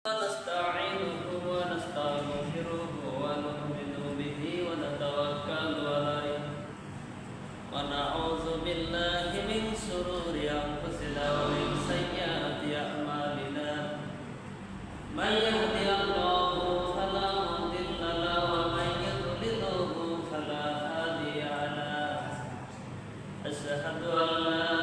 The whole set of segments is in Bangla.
نستعينه ونستغفره ونؤمن به ونتوكل عليه ونعوذ بالله من شرور أنفسنا ومن سيئات أعمالنا من يهدي الله فلا مضل له ومن يضلله فلا هادي له أشهد أن لا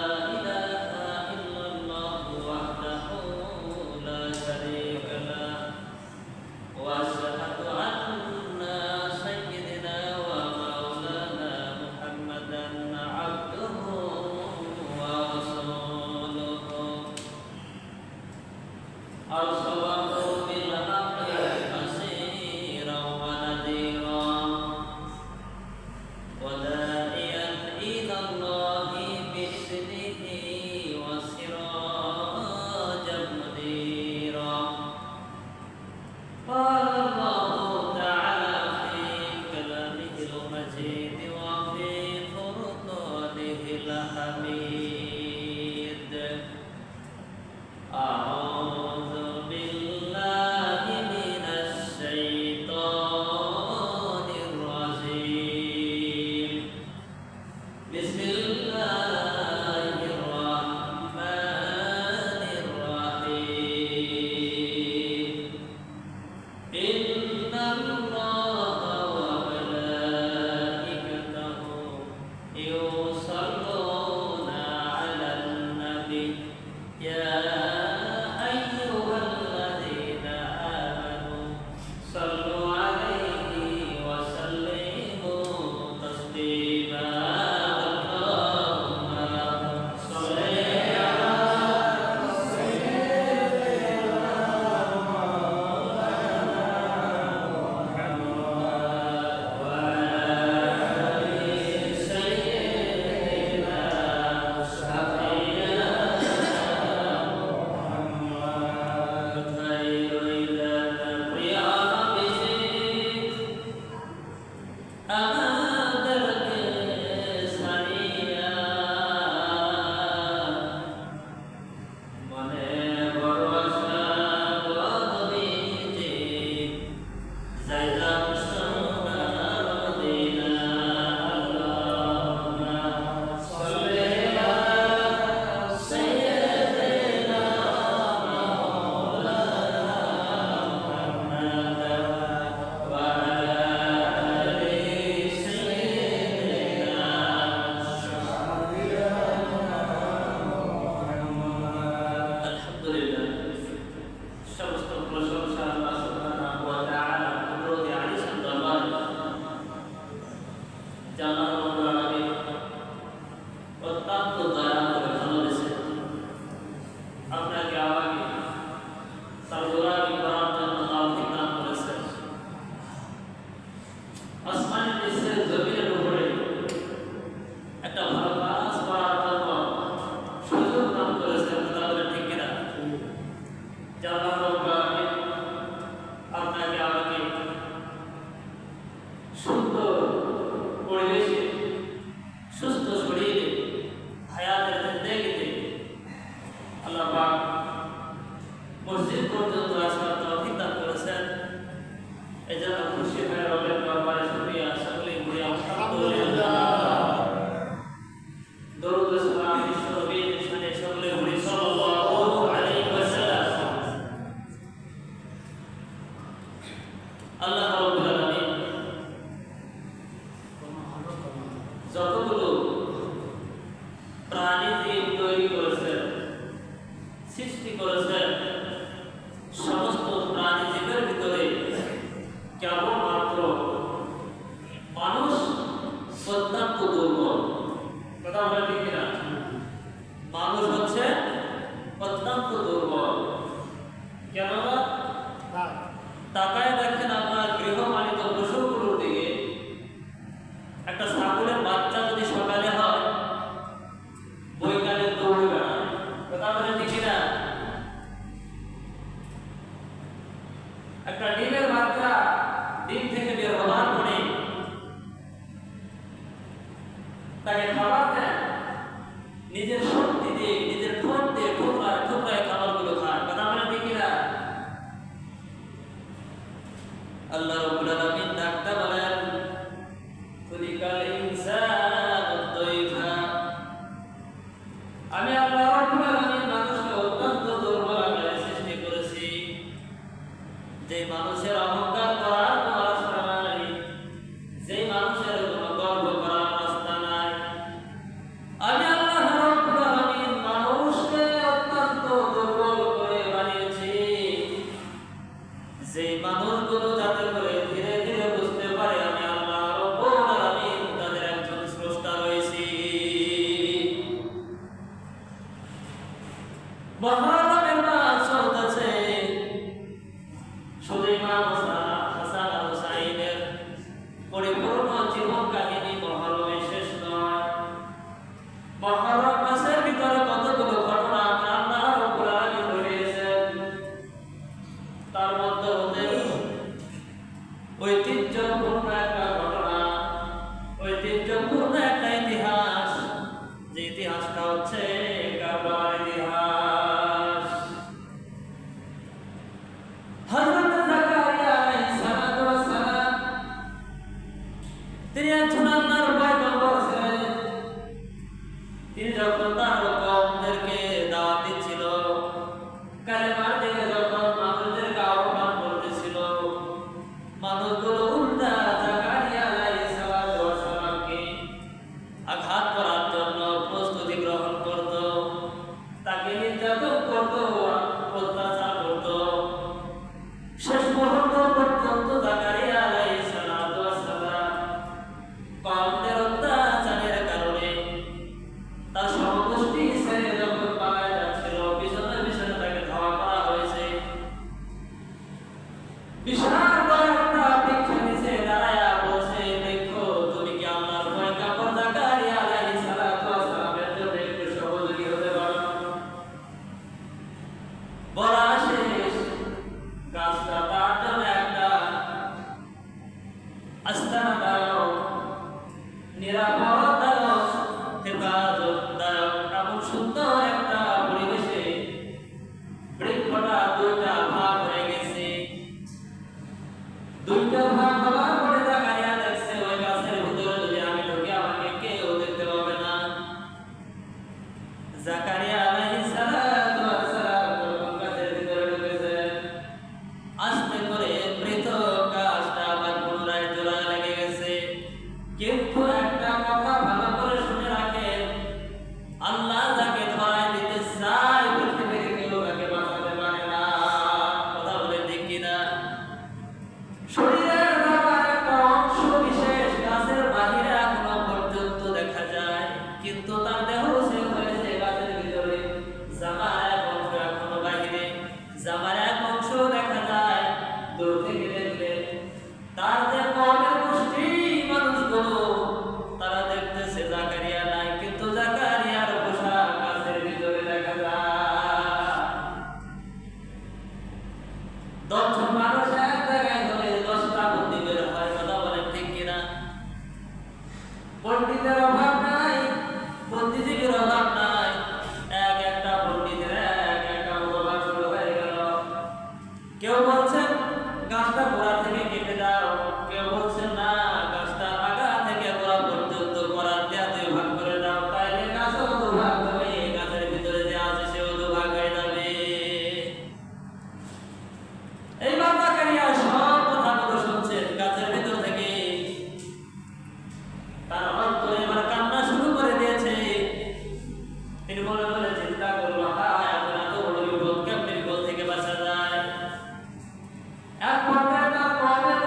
নিজের শক্তি দিয়ে নিজের ঠোঁট দিয়ে ঠোকরায় ঠোকরায় খাবারগুলো খায়, কথা বলে ঠিক কিনা? আল্লাহ রাব্বুল আলামিন ডাকতে বলেন খুলিকাল ইনসানু দাইফা। আমি আল্লাহ রাব্বুল আলামিন মানুষকে অত্যন্ত দুর্বল আকারে সৃষ্টি করেছি, যে মানুষের অহংকার করার কোনো রাস্তা নাই, যে মানুষের কোনো গর্ব করার রাস্তা নাই। আমি আল্লাহ রাব্বুল আলামিন মানুষকে অত্যন্ত দুর্বল করে বানিয়েছি, যে মানুষগুলো যাতে করে ধীরে ধীরে বুঝতে পারে আমি আল্লাহ রাব্বুল আলামিন তাদের একজন স্রষ্টা রয়েছি। মহরমের মাস চলতেছে, সুলাইমান হাসান আল হুসাইনের পরিপূর্ণ জীবন কাহিনী মহরমে শেষ নয়। মহরম মাসের ভিতরে কতগুলো ঘটনা আল্লাহ রাব্বুল আলামিন ঘটিয়েছেন, তার মধ্যে ঐতিহ্যপূর্ণ একটা ঘটনা, ঐতিহ্যপূর্ণ একটা ইতিহাস, যে ইতিহাসটা হচ্ছে কারবালার ইতিহাস। হযরত যাকারিয়া আলাইহিস সালাতু ওয়াস সালাম তিনি একজন আল্লাহর পয়গম্বর ছিলেন। তিনি যখন তার কওমদেরকে দাওয়াত দিচ্ছিল, কালেমার দিকে যখন মানুষদেরকে আহ্বান করতেছিল, মানুষগুলো উল্টা যাকারিয়া আলাইহিস সালাতু ওয়াস সালামকে আঘাত করার জন্য প্রস্তুতি গ্রহণ করত, তাকে নির্যাতন করত, অত্যাচার করত। শেষ মুহূর্ত পর্যন্ত যাকারিয়া আলাইহিস সালাতু ওয়াস সালাম কওমদের অত্যাচারের কারণে তার সমগোষ্ঠী ছেড়ে যখন পালায় যাচ্ছিল, পিছনে পিছনে তাকে ধাওয়া করা হয়েছে। বিশাল বড় একটা বৃক্ষের নিচে দাঁড়ায়া বলছে, দেখো তুমি কি আল্লাহর পয়গম্বর যাকারিয়া আলাইহিস সালাতু ওয়াস সালামের জন্য একটু সহযোগী হতে পারো? বলা শেষ, গাছটা তার জন্য একটা আস্তানাদায়ক, নিরাপদদায়ক, হেফাজতদায়ক এমন সুন্দর একটা পরিবেশে বৃক্ষটা দুইটা ভাগ হয়ে গেছে। দুইটা ভাগ হওয়ার পরে যাকারিয়া দেখছে ওই গাছের ভিতরে যদি আমি ঢুকি আমাকে কেউ দেখতে পাবে না। যাকারিয়া আলাইহিস সালাতু ওয়াস সালাম যখন গাছের ভিতরে ঢুকেছেন, আস্তে করে মৃত গাছটা আবার পুনরায় জোড়া লেগে গেছে। কিন্তু একটা কথা ভালো করে শুনে রাখেন, আল্লাহ যাকে ধরায় দিতে চায় পৃথিবীর কেউ তাকে বাঁচাতে পারে না। কথা বলে ঠিক কিনা? শরীরের বাবার একটা অংশ বিশেষ গাছের বাহিরে এখনো পর্যন্ত দেখা যায়, কিন্তু তার দেহ শেষ হয়েছে গাছের ভিতরে। জামার এক অংশ এখনো বাহিরে, জামার এক অংশ দেখা যায় দূর থেকে দেখলে। তার যে কওমের গোষ্ঠী মানুষগুলো তারা দেখতেছে যাকারিয়া নাই, কিন্তু যাকারিয়ার পোশাক গাছের ভিতরে দেখা যায়। 10 জন মানুষ এক জায়গায় ধরে 10টা বুদ্ধি বের হয়। কথা বলেন ঠিক কিনা? পণ্ডিতের অভাব নাই, বুদ্ধিজীবীর অভাব নাই। এক একটা পণ্ডিতের এক একটা মতবাদ শুরু হয়ে গেল। কেউ বলছেন গাছটা গোড়া থেকে কেটে দাও, কেউ বলছেন না গাছটা আগা থেকে গোড়া পর্যন্ত গোড়া দিয়ে 2 ভাগ করে দাও, তাইলে গাছও 2 ভাগ হবে, গাছের ভিতরে যে আছে সেও 2 ভাগ হয়ে যাবে। এইবার যাকারিয়া সব কথাগুলো শুনছেন গাছের ভিতর থেকে। তার অন্তর এবার কান্না শুরু করে দিয়েছে। তিনি মনে মনে চিন্তা করলো, হায় এখন এত বড় বিপদ, কেমন বিপদ থেকে বাঁচা যায়? এক পর্যায়ে তার কওমের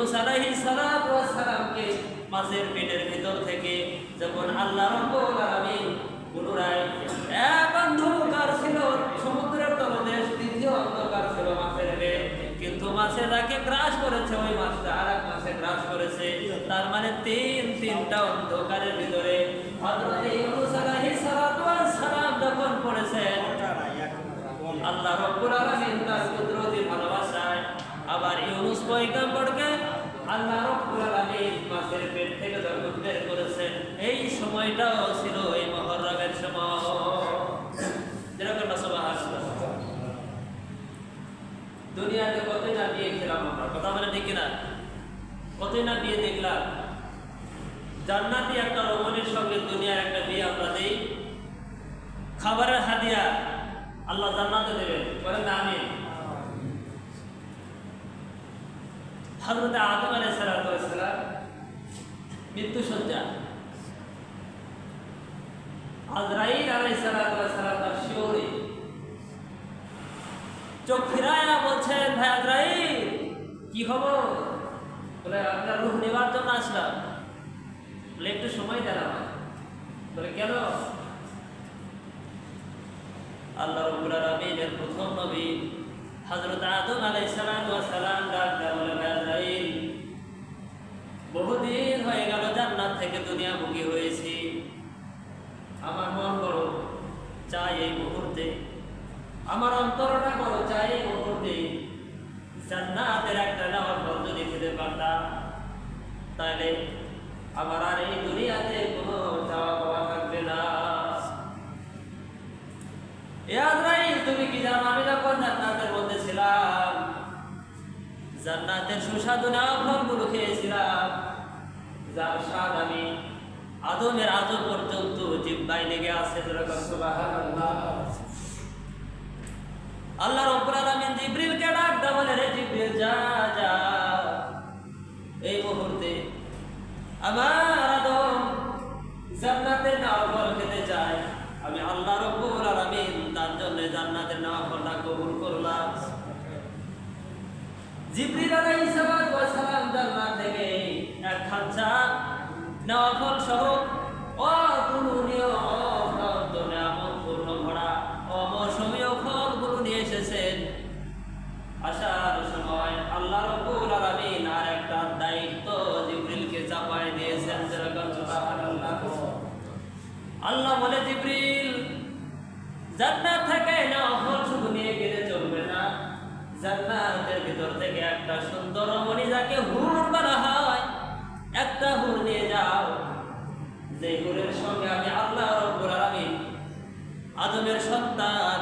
ইউনূস আলাইহিস সালাতু ওয়াস সালামকে মাছের পেটের ভিতর থেকে যখন আল্লাহ রাব্বুল আলামিন পুনরায় এক অন্ধকার ছিল সমুদ্রের তলদেশ, দ্বিতীয় অন্ধকার ছিল মাছের পেট, কিন্তু মাছে তাকে গ্রাস করেছে, ওই মাছটা আর এক মাছে গ্রাস করেছে। তার মানে তিনটা অন্ধকারের ভিতরে হযরত ইউনূস আলাইহিস সালাতু ওয়াস সালাম যখন পড়েছেন, আল্লাহ রাব্বুল আলামিন তার কুদরতি ভালোবাসায় আবার ইউনূস পয়গম্বরকে আল্লাহ রাব্বুল আলামিন মাছের পেট থেকে যখন বের করেছেন, এই সময়টাও ছিল এই মুহররমের সময়। যেরকম সুবহানাল্লাহ। দুনিয়াতে কতই না বিয়ে খেলাম আমরা, কথা বলে ঠিক কিনা? কতই না বিয়ে দেখলাম। জান্নাতি একটা রমণীর সঙ্গে দুনিয়ার একটা বিয়ে আমরা দিই, খাবারের হাদিয়া আল্লাহ জান্নাতে দেবেন, বলেন না আমিন। হযরত আদম আলাইহিস সালাম মৃত্যু সজ্জা, আজরাইল আলাইহিস সালাম তার শিওরে চোখ ফিরায়া বলছেন, ভাই আজরাইল কি খবর? বলে আপনার রূহ নেবার জন্য আসলাম। বলে একটু সময় দেন আমার। বলে কেন? আল্লাহ রাব্বুল আলামিনের প্রথম নবী হযরত আদম আলাইহিস সালাম ডাক দেয়া বলে, ভাই আজরাইল বহুদিন হয়ে গেল জান্নাত থেকে দুনিয়ামুখী হয়েছি, আমার মন বড় চাই এই মুহূর্তে, আমার অন্তরটা বড় চাই এই মুহূর্তে জান্নাতের একটা নেওয়ার ফল যদি খেতে পারতাম, তাহলে আমার আর এই দুনিয়াতে কোনো চাওয়া পাওয়া থাকবে না। এ আজরাইল তুমি কি জানো, আমি যখন জান্নাতের মধ্যে ছিলাম, জান্নাতের সুস্বাদু নেওয়া ফলগুলো খেয়েছিলাম, যার স্বাদ আমি আদমের আজ পর্যন্ত জিহ্বায় লেগে আছে। সুবহানাল্লাহ। আল্লাহ রাব্বুল আলামিন জিবরিলকে ডাক দেয়া বলে, রে জিবরিল যা যা, এই মুহূর্তে আমার আদম জান্নাতের নেওয়া ফল খেতে চায়, আমি আল্লাহ রাব্বুল আলামিন তার জন্য জান্নাতের নেওয়া ফলটা কবুল করলাম। জিবরিল আলাইহিস সালাম জান্নাত থেকে এক খাঁচা নেওয়া ফল সহ অতুলনীয় অপ্রাপ্ত নিয়ামত পূর্ণ ভরা অমৌসুমীয় ফলগুলো নিয়ে এসেছেন। আসার সময় আল্লাহ রাব্বুল আলামিন আর একটা দায়িত্ব জিবরিলকে চাপায় দিয়েছেন। যেরকম সুবহানাল্লাহ। আল্লাহ বলে, জিবরিল জান্নাত থেকে নেওয়া ফল শুধু নিয়ে গেলে চলবে না, জান্নাতের ভিতর থেকে একটা সুন্দর রমণী যাকে হুর বলা হয়, একটা হুর নিয়ে যাও, যে হুরের সঙ্গে আমি আল্লাহ রাব্বুল আলামিন আদমের সন্তান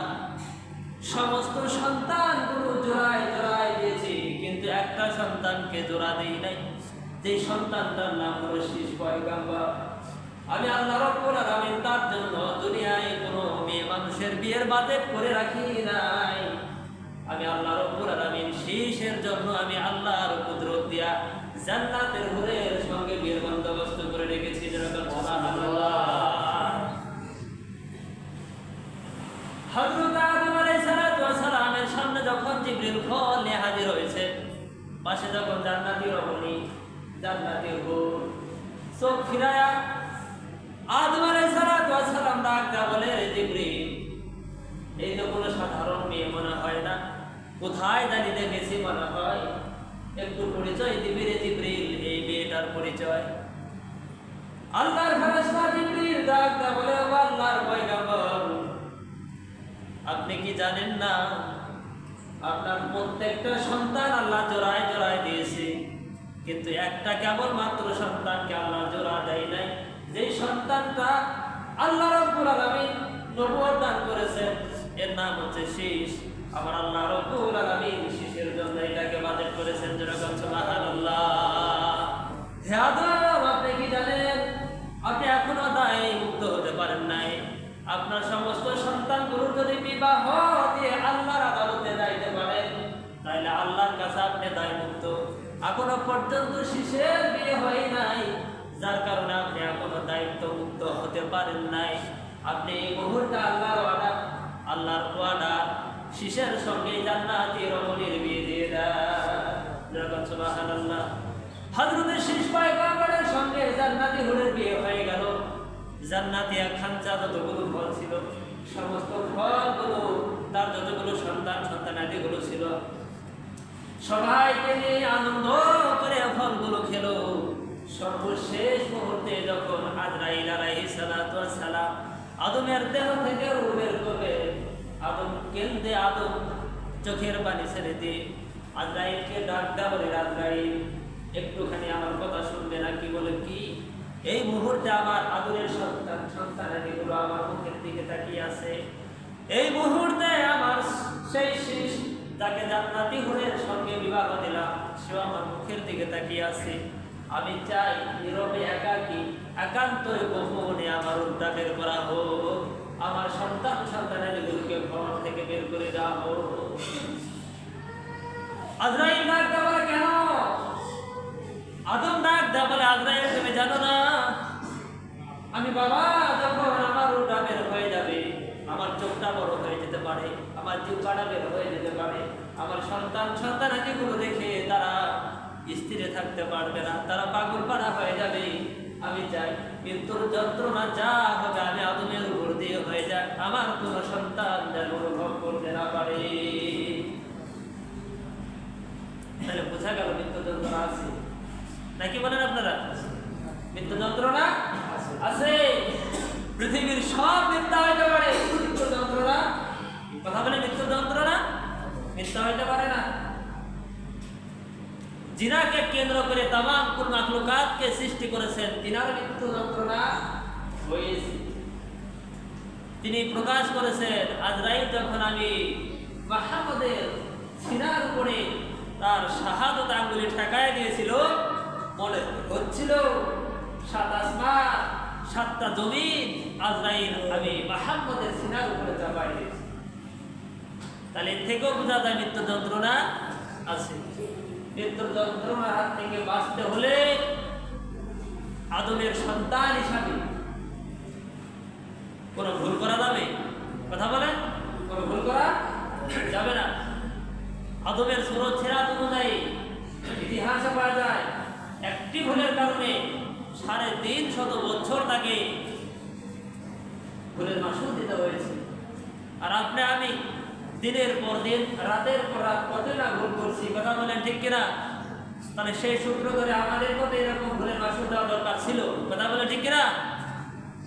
সমস্ত সন্তানগুলো জোড়ায় জোড়ায় দিয়েছি, কিন্তু একটা সন্তানকে জোড়া দেই নাই, যে সন্তানটার নাম হলো শীষ পয়গম্বর। আমি আল্লাহ রাব্বুল আলামিন তার জন্য দুনিয়ায় কোনো মেয়ে মানুষের বিয়ের বাজেট করে রাখি নাই। আমি আল্লাহ রাব্বুল আলামিন শীষের জন্য আমি আল্লাহর কুদরত দিয়া জান্নাতের হুরের সঙ্গে বিয়ের বন্দোবস্ত করে রেখেছি। যেরকম সুবহানাল্লাহ। হযরত আদম আলাইহিস সালামের সামনে যখন জিবরিল ফল নিয়ে হাজির হয়েছে, পাশে যখন জান্নাতি রমণী জান্নাতি হুর, চোখ ফিরায়া আদম আলাইহিস সালাম ডাক দেয়া বলে, রে জিবরিল এই তো কোনো সাধারণ মেয়ে মনে হয় না, কোথায় জানি দেখেছি মনে হয়, একটু পরিচয় দিবি রে জিবরিল, এই মেয়েটার পরিচয়। আল্লাহর ফেরেশতা জিবরিল ডাক দেয়া বলে, ও আল্লাহর পয়গম্বর আপনি কি জানেন না আপনার প্রত্যেকটা সন্তান আল্লাহ জোড়ায় জোড়ায় দিয়েছে, কিন্তু একটা কেবলমাত্র সন্তানকে আল্লাহ জোড়া দেয় নাই, যেই সন্তানটা আল্লাহ রাব্বুল আলামিন নবুয়ত দান করেছেন, এর নাম হচ্ছে শীষ। আমার আল্লাহ রাব্বুল আলামিন শীষের জন্য এটাকে বাজেট করেছেন। যেরকম সুবহানাল্লাহ। হে আদম আপনি কি জানেন, আপনি এখনো দায় মুক্ত হতে পারেন নাই। আপনার সমস্ত সন্তানগুলোর যদি বিবাহ দিয়ে আল্লাহর আদালতে যাইতে পারেন, তাহলে আল্লাহর কাছে আপনি দায় মুক্ত। এখনো পর্যন্ত শীষের বিয়ে হয় নাই, যার কারণে আপনি এখনো দায়িত্ব মুক্ত হতে পারেন নাই। আপনি এই মুহূর্তে আল্লাহর ওয়াদা শীষের সঙ্গে জান্নাতি রমণীর বিয়ে দিয়ে দেন। সুবহানাল্লাহ। হযরতের শেষ পয়গম্বরের সঙ্গে জান্নাতি হুরের বিয়ে হয়ে গেল। জান্নাতি এক খাঁচা যতগুলো ফল ছিল, সমস্ত ফলগুলো তার যতগুলো সন্তানাদিগুলো ছিল সবাইকে নিয়ে আনন্দ করে ফলগুলো খেলো। সর্বশেষ মুহূর্তে যখন আজরাইল আলাইহিস সালাতু ওয়াস সালাম আদমের দেহ থেকে রূহ বের করবে, আদম কেঁদে, আদম চোখের পানি ছেড়ে দিয়ে আজরাইলকে ডাক দেয়া বলে, আজরাইল একটুখানি আমার কথা শুনবে না? কি বলে? কি? এই মুহূর্তে আমার আদরের সন্তানাদিগুলো আমার মুখের দিকে তাকিয়ে আছে। এই মুহূর্তে আমার সেই শিশ যাকে জান্নাতি হুরের সঙ্গে বিবাহ দিলাম, সে আমার মুখের দিকে তাকিয়ে আছে। আমি চাই নীরবে একাকী একান্তই গোপনে আমার উদ্যা বের করা হোক, আমার সন্তানাদিগুলোকে ঘর থেকে বের করে দেওয়া হোক। আজরাইল ডাক দেওয়া বলে, কেন? আদম ডাক দেওয়া বলে, আজরাইল তুমি জানো না আমি বাবা যখন আমার উদ্যা বের হয়ে যাবে, আমার চোখটা বড় হয়ে যেতে পারে, আমার জিহ্বাটা বের হয়ে যেতে পারে, আমার সন্তানাদিগুলো দেখে তারা স্থিরে থাকতে পারবে না, তারা পাগল পাড়া হয়ে যাবে। আমি চাই মৃত্যুর যন্ত্রণা যা হবে আমি আদমের উপর দিয়ে হয়ে যায়, আমার কোনো সন্তান যেন অনুভব করতে না পারে। তাহলে বোঝা গেল মৃত্যু যন্ত্রণা আছে নাকি? বলেন আপনারা, মৃত্যু যন্ত্রণা আছে। পৃথিবীর সব মিথ্যা হইতে পারে, মৃত্যু যন্ত্রণা, কথা বলে মৃত্যু যন্ত্রণা মিথ্যা হইতে পারে না। জিনাকে কেন্দ্র করে তামাম কুল মাখলুকাতকে সৃষ্টি করেছেন, তিনার মৃত্যু যন্ত্রণা হয়েছে। তিনি প্রকাশ করেছেন, আজরাইল যখন আমি মুহাম্মদের সিনার উপরে তার শাহাদত আঙ্গুলি ঠেকায় দিয়েছিল, মনে হচ্ছিল 7 আসমান 7টা জমিন আজরাইল আমি মুহাম্মদের সিনার উপরে চাপাই দিয়েছি। তাহলে এর থেকেও বোঝা যায় মৃত্যু যন্ত্রণা আছে। মৃত্যুর যন্ত্রণার হাত থেকে বাঁচতে হলে আদমের সন্তান হিসাবে কোনো ভুল করা যাবে? কথা বলেন, কোনো ভুল করা যাবে না। আদমের সুরত ছেড়াত অনুযায়ী ইতিহাসে পাওয়া যায় একটি ভুলের কারণে 350 বছর তাকে ভুলের মাসুল দিতে হয়েছে। আর আপনি আমি দিনের পর দিন রাতের পর রাত কত না ভুল করছি, কথা বলেন ঠিক কিনা? তাহলে সেই সূত্র ধরে আমাদের মধ্যে এরকম ভুলের মাসুল দেওয়া দরকার ছিল, কথা বলেন ঠিক কিনা?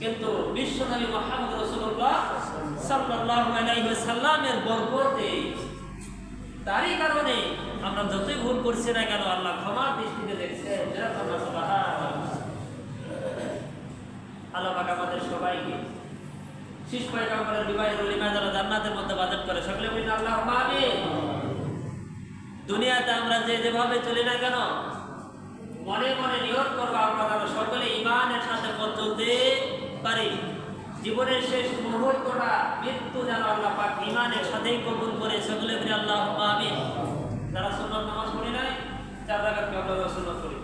কিন্তু বিশ্বনবী মুহাম্মদ রাসূলুল্লাহ সাল্লাল্লাহু আলাইহি ওয়াসাল্লামের বরকতে, তারই কারণে আমরা যতই ভুল করছি না কেন আল্লাহ ক্ষমার দৃষ্টিতে দেখছেন। আল্লাহ পাক আমাদের সবাইকে শেষ পয়গম্বরের বিবাহের ওলিমা যারা জান্নাতের মধ্যে বাজার করে সকলে বলেন আল্লাহুম্মা আমিন। দুনিয়াতে আমরা যেভাবে চলি না কেন মনে মনে নিয়ত করব আমরা যেন সকলে ঈমানের সাথে পথ চলতে পারি। জীবনের শেষ মুহূর্তটা মৃত্যু যেন আল্লাহ পাক ঈমানের সাথেই কবুল করে, সকলে বলেন আল্লাহুম্মা আমিন। যারা সুন্নাত নামাজ পড়ি নাই 4 রাকাত আমরা সুন্নাত করি।